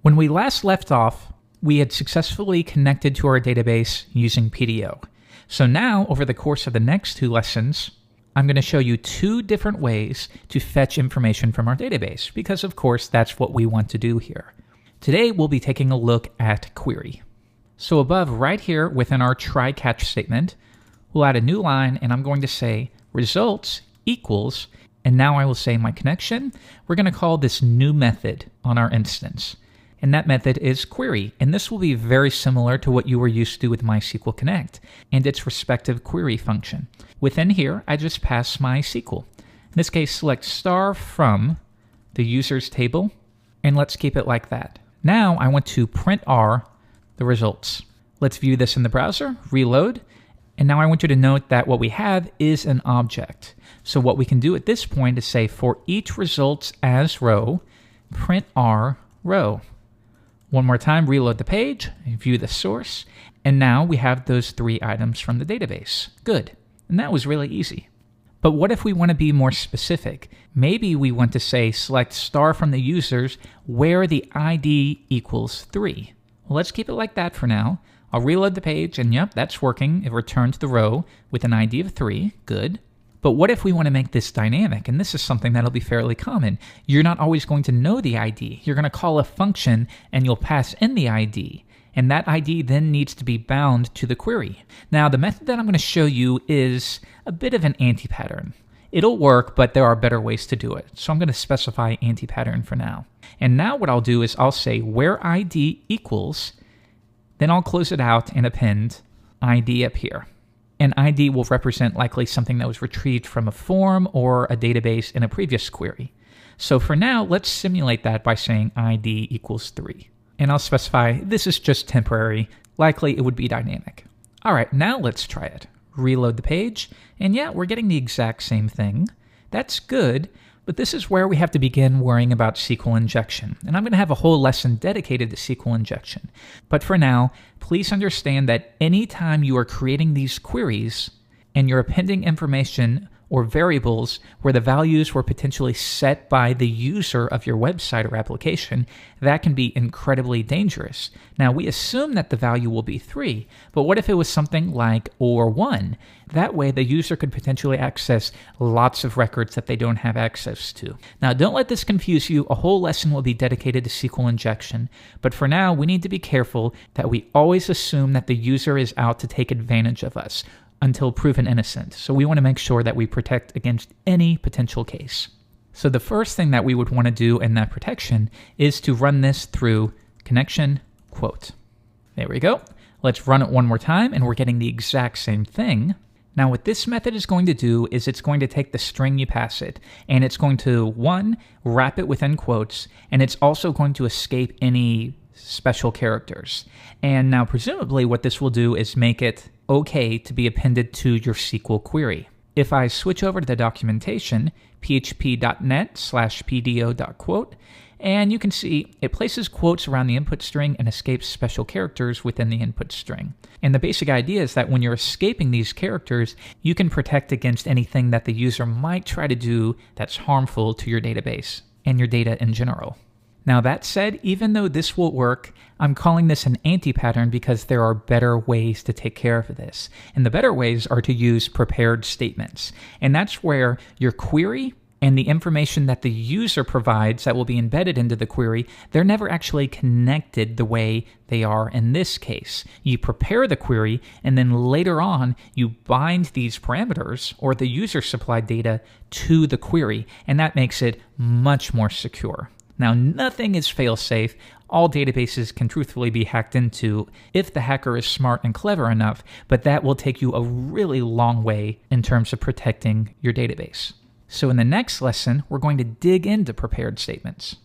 When we last left off, we had successfully connected to our database using PDO. So now, over the course of the next 2 lessons, I'm going to show you 2 different ways to fetch information from our database, because of course that's what we want to do here. Today we'll be taking a look at query. So above right here within our try-catch statement, we'll add a new line and I'm going to say results equals, and now I will say my connection. We're going to call this new method on our instance. And that method is query. And this will be very similar to what you were used to with MySQL Connect and its respective query function. Within here, I just pass MySQL. In this case, select star from the users table, and let's keep it like that. Now I want to print R the results. Let's view this in the browser, reload, and now I want you to note that what we have is an object. So what we can do at this point is say for each results as row, print R row. One more time, reload the page, view the source, and now we have those 3 items from the database. Good. And that was really easy. But what if we want to be more specific? Maybe we want to say select star from the users where the ID equals 3. Well, let's keep it like that for now. I'll reload the page, and yep, that's working. It returns the row with an ID of 3. Good. But what if we want to make this dynamic? And this is something that'll be fairly common. You're not always going to know the ID. You're going to call a function and you'll pass in the ID. And that ID then needs to be bound to the query. Now, the method that I'm going to show you is a bit of an anti-pattern. It'll work, but there are better ways to do it. So I'm going to specify anti-pattern for now. And now what I'll do is I'll say where ID equals, then I'll close it out and append ID up here. An ID will represent likely something that was retrieved from a form or a database in a previous query. So for now, let's simulate that by saying ID equals 3. And I'll specify this is just temporary. Likely it would be dynamic. All right, now let's try it. Reload the page, and yeah, we're getting the exact same thing. That's good, but this is where we have to begin worrying about SQL injection. And I'm going to have a whole lesson dedicated to SQL injection. But for now, please understand that anytime you are creating these queries and you're appending information or variables where the values were potentially set by the user of your website or application, that can be incredibly dangerous. Now, we assume that the value will be 3, but what if it was something like or 1? That way, the user could potentially access lots of records that they don't have access to. Now, don't let this confuse you. A whole lesson will be dedicated to SQL injection, but for now, we need to be careful that we always assume that the user is out to take advantage of us until proven innocent. So we want to make sure that we protect against any potential case. So the first thing that we would want to do in that protection is to run this through connection quote. There we go. Let's run it one more time, and we're getting the exact same thing. Now what this method is going to do is it's going to take the string you pass it, and it's going to, 1, wrap it within quotes, and it's also going to escape any special characters. And now presumably what this will do is make it okay to be appended to your SQL query. If I switch over to the documentation, php.net/pdo.quote, and you can see it places quotes around the input string and escapes special characters within the input string. And the basic idea is that when you're escaping these characters, you can protect against anything that the user might try to do that's harmful to your database and your data in general. Now that said, even though this will work, I'm calling this an anti-pattern because there are better ways to take care of this. And the better ways are to use prepared statements. And that's where your query and the information that the user provides that will be embedded into the query, they're never actually connected the way they are in this case. You prepare the query, and then later on, you bind these parameters or the user-supplied data to the query, and that makes it much more secure. Now, nothing is fail-safe. All databases can truthfully be hacked into if the hacker is smart and clever enough, but that will take you a really long way in terms of protecting your database. So in the next lesson, we're going to dig into prepared statements.